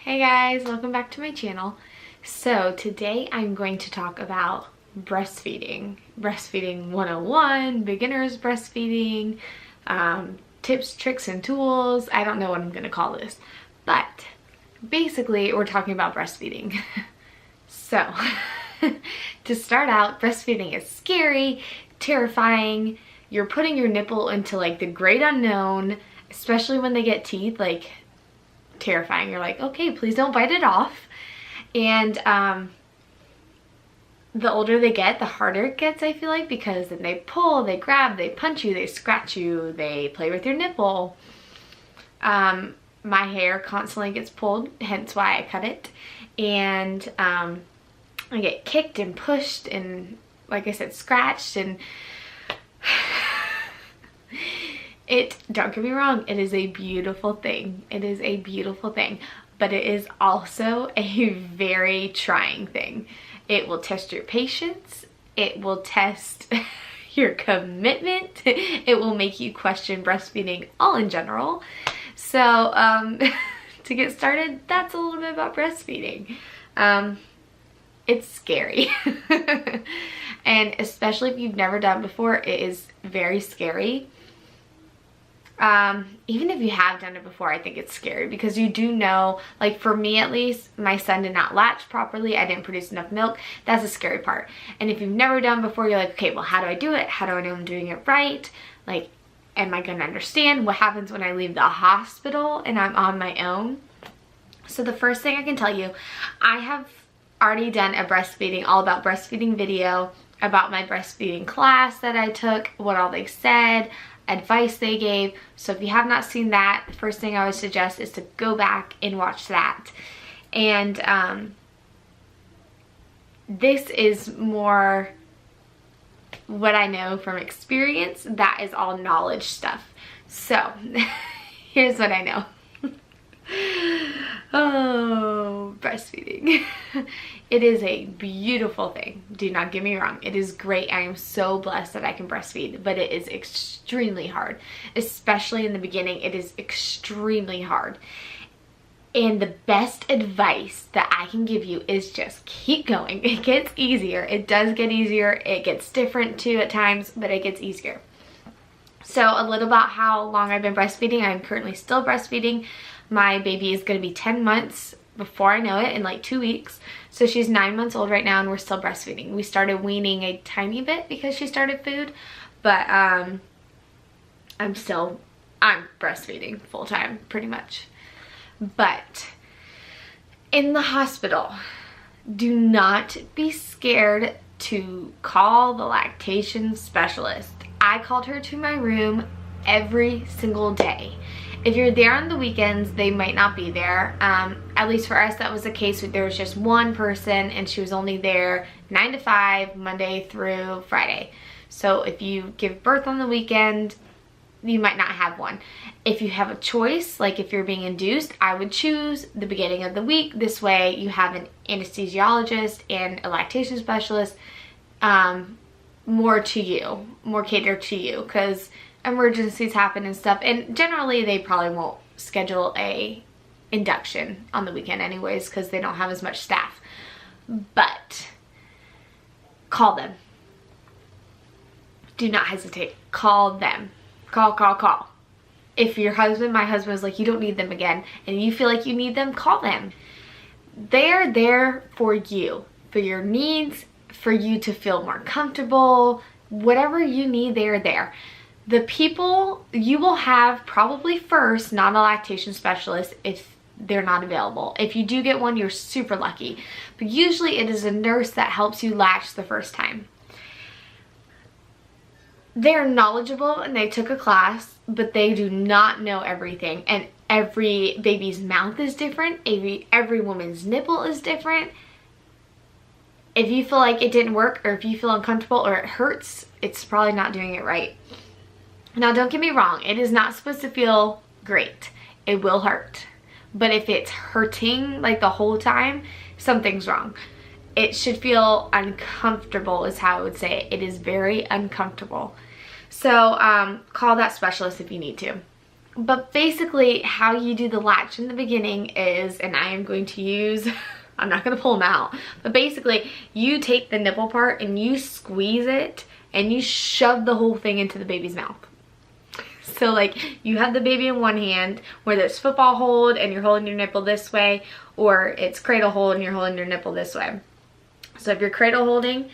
Hey guys, welcome back to my channel. So today I'm going to talk about breastfeeding. Breastfeeding 101, beginners breastfeeding, tips, tricks, and tools. I don't know what I'm going to call this, but basically we're talking about breastfeeding. So to start out, breastfeeding is scary, terrifying. You're putting your nipple into like the great unknown, especially when they get teeth, like terrifying. You're like, okay, please don't bite it off. And the older they get, the harder it gets, I feel like, because then they pull, they grab, they punch you, they scratch you, they play with your nipple. My hair constantly gets pulled, hence why I cut it. And I get kicked and pushed and, like I said, scratched. And don't get me wrong, it is a beautiful thing. It is a beautiful thing, but it is also a very trying thing. It will test your patience. It will test your commitment. It will make you question breastfeeding all in general. So to get started, that's a little bit about breastfeeding. It's scary. And especially if you've never done it before, it is very scary. Even if you have done it before, I think it's scary because you do know, like for me at least, my son did not latch properly. I didn't produce enough milk. That's the scary part. And if you've never done before, you're like, okay, well, how do I do it? How do I know I'm doing it right? Like, am I going to understand what happens when I leave the hospital and I'm on my own? So the first thing I can tell you, I have already done a breastfeeding, all about breastfeeding video about my breastfeeding class that I took, what all they said, advice they gave. So if you have not seen that, the first thing I would suggest is to go back and watch that. And this is more what I know from experience. That is all knowledge stuff. So here's what I know. Oh, breastfeeding. It is a beautiful thing. Do not get me wrong. It is great. I am so blessed that I can breastfeed, but it is extremely hard, especially in the beginning. It is extremely hard. And the best advice that I can give you is just keep going. It gets easier. It does get easier. It gets different too at times, but it gets easier. So a little about how long I've been breastfeeding. I'm currently still breastfeeding. My baby is going to be 10 months before I know it, in like 2 weeks. So she's 9 months old right now and we're still breastfeeding. We started weaning a tiny bit because she started food, but I'm breastfeeding full time pretty much. But in the hospital, do not be scared to call the lactation specialist. I called her to my room every single day. If you're there on the weekends, they might not be there. At least for us, that was the case. There was just one person and she was only there 9 to 5, Monday through Friday. So if you give birth on the weekend, you might not have one. If you have a choice, like if you're being induced, I would choose the beginning of the week. This way you have an anesthesiologist and a lactation specialist, more to you, more catered to you, because emergencies happen and stuff, and generally they probably won't schedule a induction on the weekend anyways because they don't have as much staff. But call them. Do not hesitate. Call them. Call. If your husband, my husband, is like, you don't need them again, and you feel like you need them, call them. They are there for you, for your needs, for you to feel more comfortable. Whatever you need, they are there. The people you will have probably first, not a lactation specialist if they're not available. If you do get one, you're super lucky. But usually it is a nurse that helps you latch the first time. They're knowledgeable and they took a class, but they do not know everything. And every baby's mouth is different. Every woman's nipple is different. If you feel like it didn't work, or if you feel uncomfortable or it hurts, it's probably not doing it right. Now, don't get me wrong, it is not supposed to feel great. It will hurt. But if it's hurting like the whole time, something's wrong. It should feel uncomfortable is how I would say it. It is very uncomfortable. So call that specialist if you need to. But basically how you do the latch in the beginning is, and I am going to use, I'm not going to pull them out, but basically you take the nipple part and you squeeze it and you shove the whole thing into the baby's mouth. So like you have the baby in one hand, whether it's football hold and you're holding your nipple this way, or it's cradle hold and you're holding your nipple this way. So if you're cradle holding,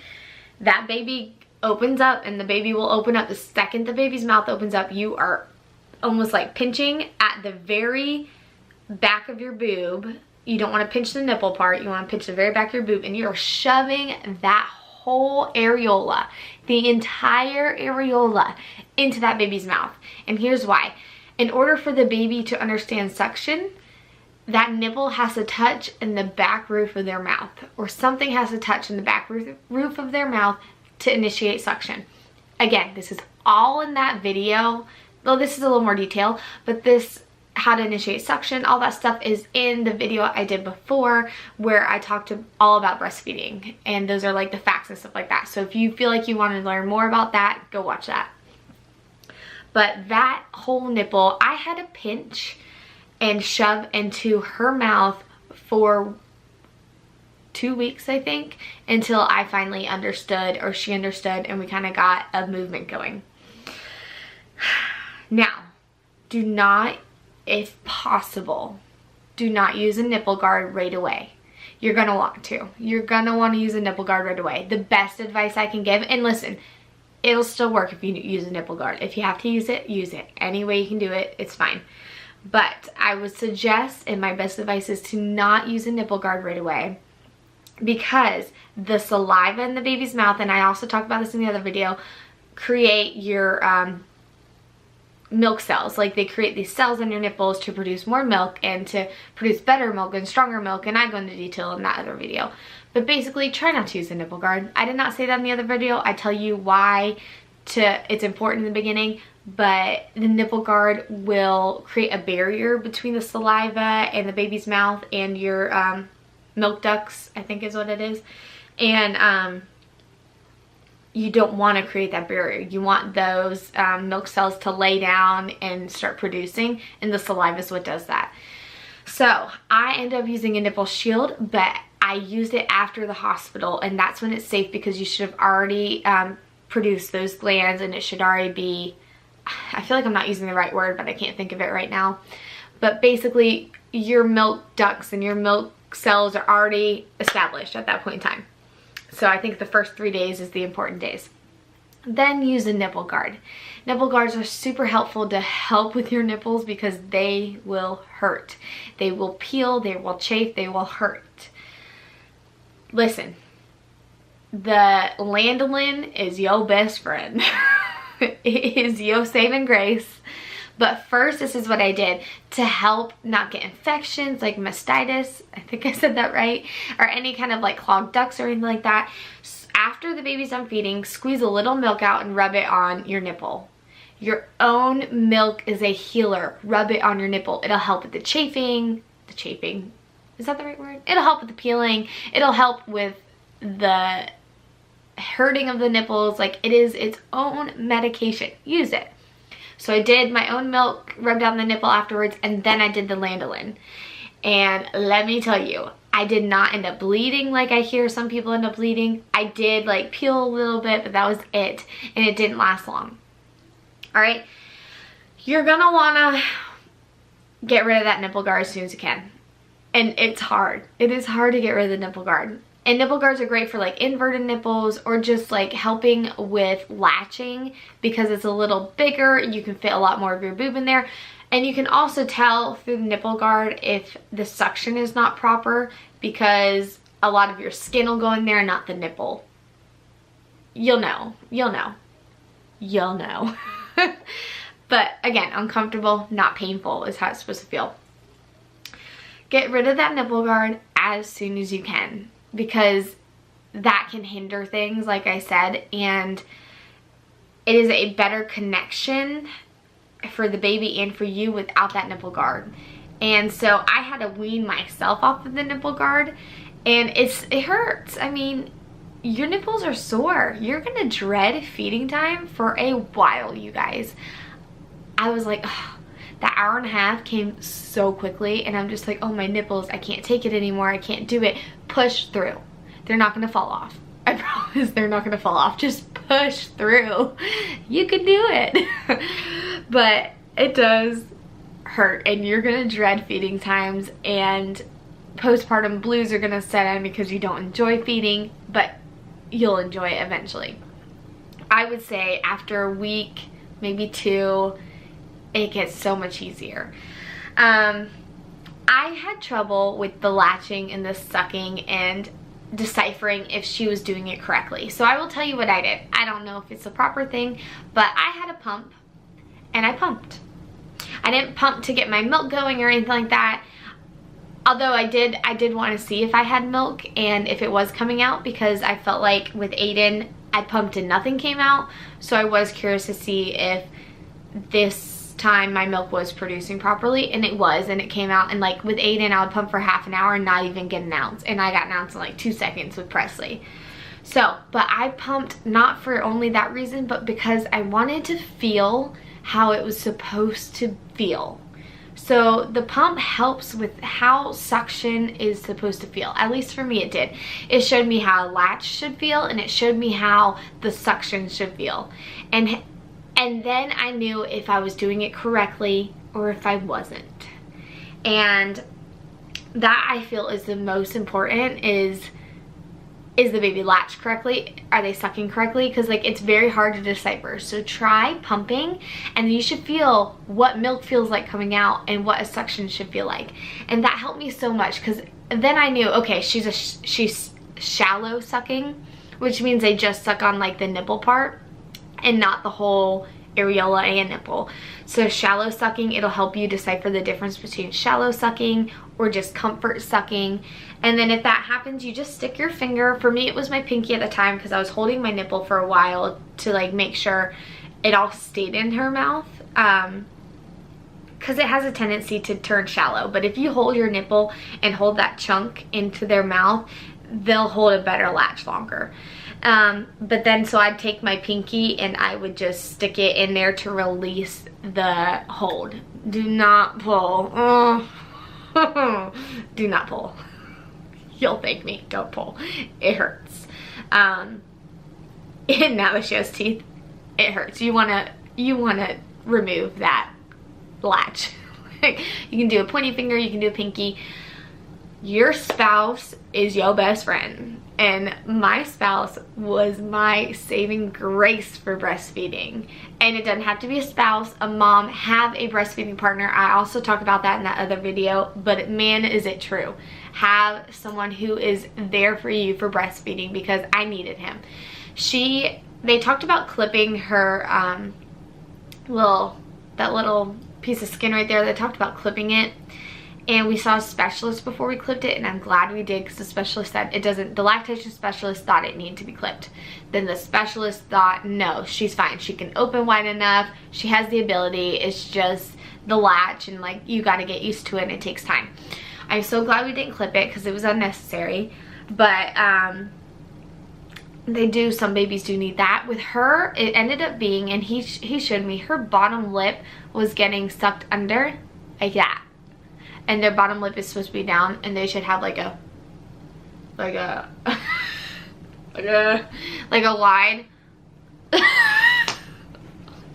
that baby opens up and the baby will open up the second the baby's mouth opens up. You are almost like pinching at the very back of your boob. You don't want to pinch the nipple part, you want to pinch the very back of your boob, and you're shoving that whole areola, the entire areola, into that baby's mouth. And here's why. In order for the baby to understand suction, that nipple has to touch in the back roof of their mouth, or something has to touch in the back roof of their mouth to initiate suction. Again, this is all in that video. Well, this is a little more detail, but this, how to initiate suction, all that stuff is in the video I did before where I talked all about breastfeeding, and those are like the facts and stuff like that. So if you feel like you want to learn more about that, go watch that. But that whole nipple, I had to pinch and shove into her mouth for 2 weeks, I think, until I finally understood, or she understood, and we kind of got a movement going. Now, do not, if possible, do not use a nipple guard right away. You're gonna want to. You're gonna want to use a nipple guard right away. The best advice I can give, and listen, it'll still work if you use a nipple guard. If you have to use it, use it. Any way you can do it, it's fine. But I would suggest, and my best advice is to not use a nipple guard right away, because the saliva in the baby's mouth, and I also talked about this in the other video, create your milk cells. Like they create these cells in your nipples to produce more milk and to produce better milk and stronger milk, and I go into detail in that other video. But basically, try not to use a nipple guard. I did not say that in the other video. I tell you why it's important in the beginning, but the nipple guard will create a barrier between the saliva and the baby's mouth and your milk ducts, I think is what it is. And you don't want to create that barrier. You want those milk cells to lay down and start producing, and the saliva is what does that. So I end up using a nipple shield, but I used it after the hospital, and that's when it's safe, because you should have already produced those glands, and it should already be, I feel like I'm not using the right word, but I can't think of it right now. But basically, your milk ducts and your milk cells are already established at that point in time. So I think the first 3 days is the important days. Then use a nipple guard. Nipple guards are super helpful to help with your nipples because they will hurt. They will peel, they will chafe, they will hurt. Listen, the lanolin is your best friend. It is your saving grace. But first, this is what I did to help not get infections like mastitis, I think I said that right, or any kind of like clogged ducts or anything like that. After the baby's done feeding, squeeze a little milk out and rub it on your nipple. Your own milk is a healer. Rub it on your nipple. It'll help with the chafing. Is that the right word? It'll help with the peeling. It'll help with the hurting of the nipples. Like, it is its own medication. Use it. So I did my own milk, rubbed down the nipple afterwards, and then I did the lanolin. And let me tell you, I did not end up bleeding like I hear some people end up bleeding. I did like peel a little bit, but that was it. And it didn't last long. All right. You're gonna wanna get rid of that nipple guard as soon as you can. And it's hard. It is hard to get rid of the nipple guard. And nipple guards are great for like inverted nipples or just like helping with latching because it's a little bigger. You can fit a lot more of your boob in there. And you can also tell through the nipple guard if the suction is not proper because a lot of your skin will go in there, not the nipple. You'll know. You'll know. You'll know. But again, uncomfortable, not painful is how it's supposed to feel. Get rid of that nipple guard as soon as you can because that can hinder things, like I said, and it is a better connection for the baby and for you without that nipple guard. And so I had to wean myself off of the nipple guard, and it hurts. I mean, your nipples are sore. You're gonna dread feeding time for a while, you guys. I was like, oh, That hour and a half came so quickly, and I'm just like, oh, my nipples, I can't take it anymore, I can't do it. Push through. They're not gonna fall off. I promise they're not gonna fall off. Just push through. You can do it. But it does hurt, and you're gonna dread feeding times, and postpartum blues are gonna set in because you don't enjoy feeding, but you'll enjoy it eventually. I would say after a week, maybe 2, it gets so much easier. I had trouble with the latching and the sucking and deciphering if she was doing it correctly. So I will tell you what I did. I don't know if it's the proper thing, but I had a pump and I pumped. I didn't pump to get my milk going or anything like that. Although I did want to see if I had milk and if it was coming out, because I felt like with Aiden, I pumped and nothing came out. So I was curious to see if this time my milk was producing properly, and it was, and it came out. And like with Aiden, I would pump for half an hour and not even get an ounce, and I got an ounce in like 2 seconds with Presley. So, but I pumped not for only that reason, but because I wanted to feel how it was supposed to feel. So the pump helps with how suction is supposed to feel. At least for me it did. It showed me how latch should feel, and it showed me how the suction should feel. And then I knew if I was doing it correctly or if I wasn't. And that, I feel, is the most important, is the baby latched correctly? Are they sucking correctly? Because like it's very hard to decipher. So try pumping, and you should feel what milk feels like coming out and what a suction should feel like. And that helped me so much, because then I knew, okay, she's shallow sucking, which means they just suck on like the nipple part and not the whole areola and nipple. So shallow sucking, it'll help you decipher the difference between shallow sucking or just comfort sucking. And then if that happens, you just stick your finger. For me, it was my pinky at the time, because I was holding my nipple for a while to like make sure it all stayed in her mouth, because it has a tendency to turn shallow. But if you hold your nipple and hold that chunk into their mouth, they'll hold a better latch longer. But then, so I'd take my pinky and I would just stick it in there to release the hold. Do not pull. Do not pull. You'll thank me. Don't pull. It hurts. And now that she has teeth, it hurts. You wanna remove that latch. You can do a pointy finger, you can do a pinky. Your spouse is your best friend, and my spouse was my saving grace for breastfeeding. And it doesn't have to be a spouse, a mom. Have a breastfeeding partner. I also talked about that in that other video, but man, is it true. Have someone who is there for you for breastfeeding, because I needed him. They talked about clipping her that little piece of skin right there. They talked about clipping it, and we saw a specialist before we clipped it, and I'm glad we did, because the specialist said it doesn't. The lactation specialist thought it needed to be clipped. Then the specialist thought, no, she's fine. She can open wide enough. She has the ability. It's just the latch, and like you got to get used to it, and it takes time. I'm so glad we didn't clip it, because it was unnecessary. But some babies do need that. With her, it ended up being, and he showed me, her bottom lip was getting sucked under like that. And their bottom lip is supposed to be down, and they should have like a wide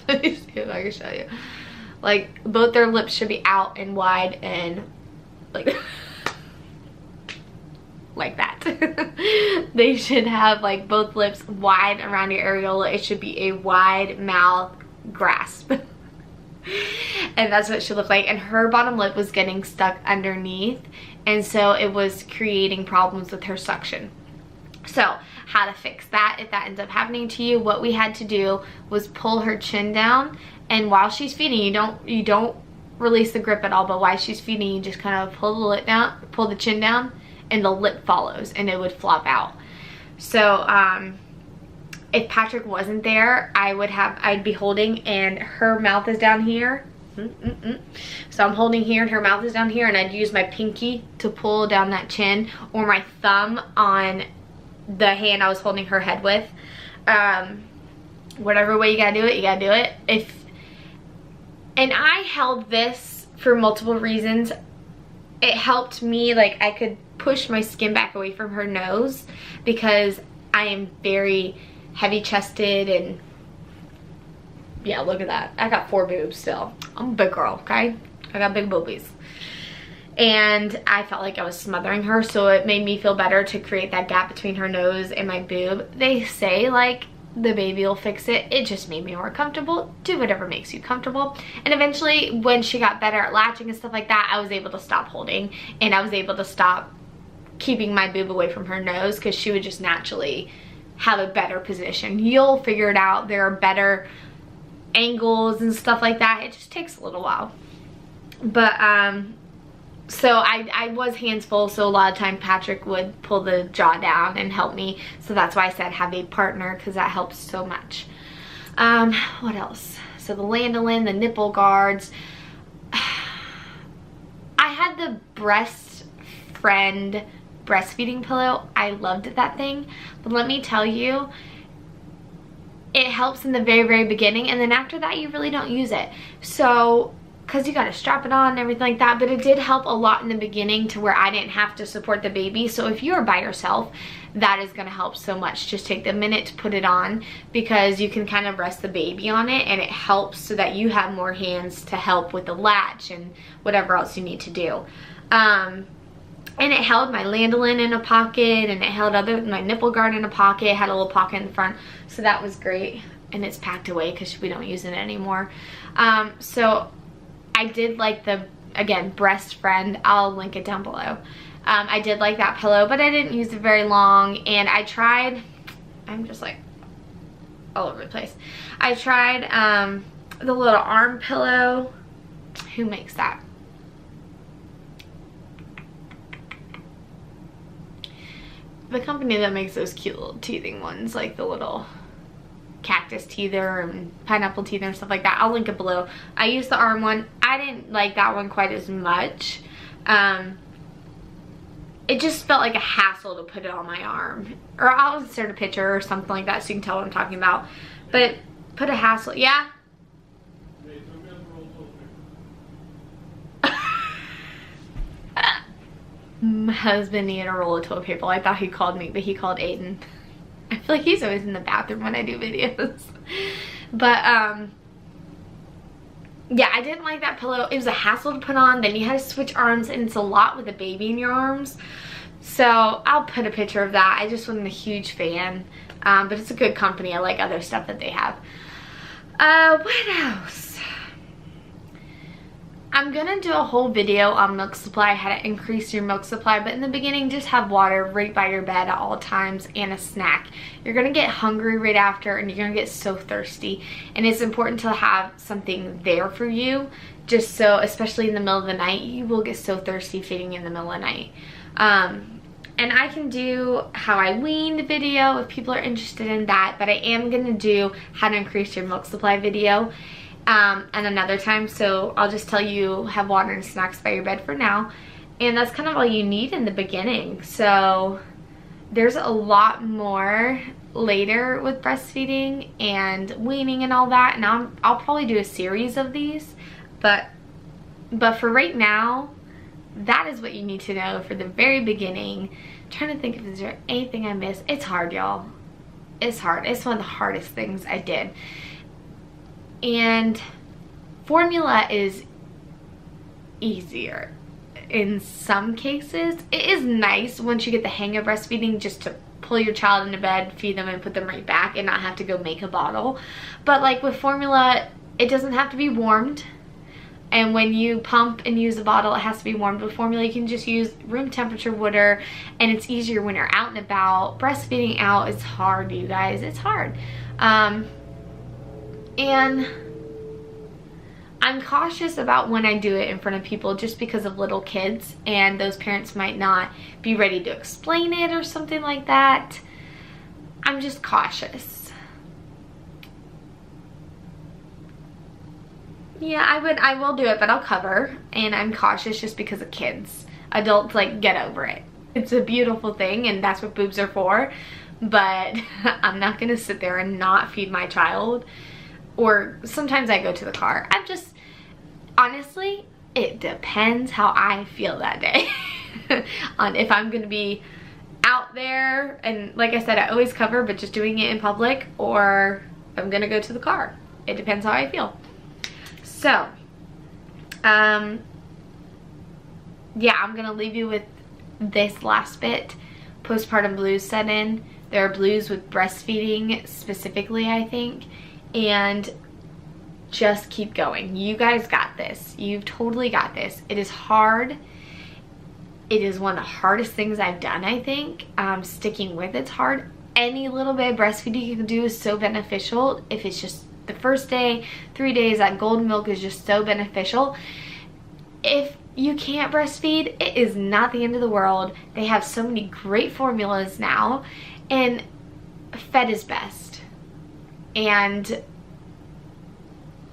let me see if I can show you. Like both their lips should be out and wide, and like like that. They should have like both lips wide around your areola. It should be a wide mouth grasp. And that's what it should look like. And her bottom lip was getting stuck underneath, and so it was creating problems with her suction. So how to fix that if that ends up happening to you? What we had to do was pull her chin down, and while she's feeding, you don't release the grip at all, but while she's feeding, you just kind of pull the lip down, pull the chin down, and the lip follows, and it would flop out. So if Patrick wasn't there, I'd be holding, and her mouth is down here. So I'm holding here and her mouth is down here, and I'd use my pinky to pull down that chin, or my thumb on the hand I was holding her head with. Whatever way you gotta do it, you gotta do it. And I held this for multiple reasons. It helped me, like I could push my skin back away from her nose because I am very heavy chested and yeah, look at that. I got 4 boobs still. I'm a big girl, okay? I got big boobies. And I felt like I was smothering her, so it made me feel better to create that gap between her nose and my boob. They say like the baby will fix it. It just made me more comfortable. Do whatever makes you comfortable. And eventually when she got better at latching and stuff like that, I was able to stop holding and I was able to stop keeping my boob away from her nose because she would just naturally have a better position. You'll figure it out. There are better angles and stuff like that. It just takes a little while. But so I was hands full, so a lot of time Patrick would pull the jaw down and help me. So that's why I said have a partner, because that helps so much. What else? So the lanolin, the nipple guards. I had the Breast Friend breastfeeding pillow. I loved that thing. But let me tell you, it helps in the very, very beginning, and then after that you really don't use it. So because you got to strap it on and everything like that, but it did help a lot in the beginning to where I didn't have to support the baby. So if you're by yourself, that is going to help so much. Just take the minute to put it on because you can kind of rest the baby on it, and it helps so that you have more hands to help with the latch and whatever else you need to do. And it held my lanolin in a pocket, and it held my nipple guard in a pocket. It had a little pocket in the front, so that was great. And it's packed away because we don't use it anymore. So I did like the, again, Breast Friend. I'll link it down below. I did like that pillow, but I didn't use it very long. And I tried, I'm just like all over the place. I tried the little arm pillow. Who makes that? The company that makes those cute little teething ones, like the little cactus teether and pineapple teether and stuff like that. I'll link it below. I used the arm one. I didn't like that one quite as much. It just felt like a hassle to put it on my arm. Or I'll insert a picture or something like that so you can tell what I'm talking about. But put a hassle, yeah? My husband needed a roll of toilet paper. I thought he called me, but he called Aiden. I feel like he's always in the bathroom when I do videos. But yeah, I didn't like that pillow. It was a hassle to put on. Then you had to switch arms, and it's a lot with a baby in your arms. So I'll put a picture of that. I just wasn't a huge fan, but it's a good company. I like other stuff that they have. What else? I'm gonna do a whole video on milk supply, how to increase your milk supply, but in the beginning, just have water right by your bed at all times and a snack. You're gonna get hungry right after, and you're gonna get so thirsty, and it's important to have something there for you, just so, especially in the middle of the night, you will get so thirsty feeding in the middle of the night. And I can do how I weaned video if people are interested in that, but I am gonna do how to increase your milk supply video and another time. So I'll just tell you, have water and snacks by your bed for now, and that's kind of all you need in the beginning. So there's a lot more later with breastfeeding and weaning and all that, and I'll probably do a series of these, but for right now, that is what you need to know for the very beginning. I'm trying to think if there's anything I missed. It's hard, y'all. It's hard. It's one of the hardest things I did. And formula is easier in some cases. It is nice once you get the hang of breastfeeding just to pull your child into bed, feed them, and put them right back and not have to go make a bottle. But like with formula, it doesn't have to be warmed. And when you pump and use a bottle, it has to be warmed. With formula, you can just use room temperature water, and it's easier when you're out and about. Breastfeeding out is hard, you guys. It's hard. And I'm cautious about when I do it in front of people just because of little kids, and those parents might not be ready to explain it or something like that. I'm just cautious. Yeah, I will do it, but I'll cover, and I'm cautious just because of kids. Adults, like, get over it. It's a beautiful thing, and that's what boobs are for, but I'm not gonna sit there and not feed my child. Or sometimes I go to the car. honestly, it depends how I feel that day on if I'm gonna be out there, and like I said, I always cover, but just doing it in public, or I'm gonna go to the car. It depends how I feel. So yeah, I'm gonna leave you with this last bit. Postpartum blues set in. There are blues with breastfeeding specifically, I think, and just keep going. You guys got this. You've totally got this. It is hard. It is one of the hardest things I've done, I think. Sticking with it's hard. Any little bit of breastfeeding you can do is so beneficial. If it's just the first day, 3 days, that golden milk is just so beneficial. If you can't breastfeed, it is not the end of the world. They have so many great formulas now, and fed is best. And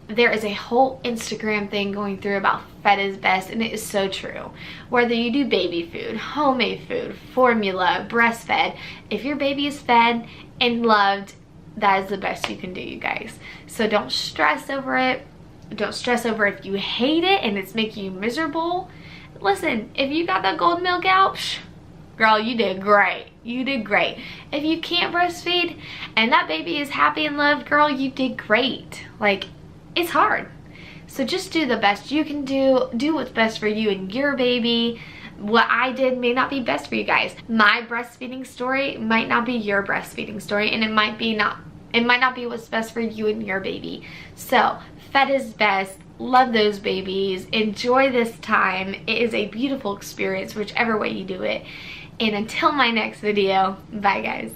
there is a whole Instagram thing going through about fed is best, and it is so true. Whether you do baby food, homemade food, formula, breastfed, if your baby is fed and loved, that is the best you can do, you guys. So don't stress over it. Don't stress over if you hate it and it's making you miserable. Listen, if you got that golden milk out, girl, you did great. You did great. If you can't breastfeed and that baby is happy and loved, girl, you did great. Like, it's hard. So just do the best you can do. Do what's best for you and your baby. What I did may not be best for you guys. My breastfeeding story might not be your breastfeeding story, and it might not be what's best for you and your baby. So fed is best. Love those babies. Enjoy this time. It is a beautiful experience whichever way you do it. And until my next video, bye guys.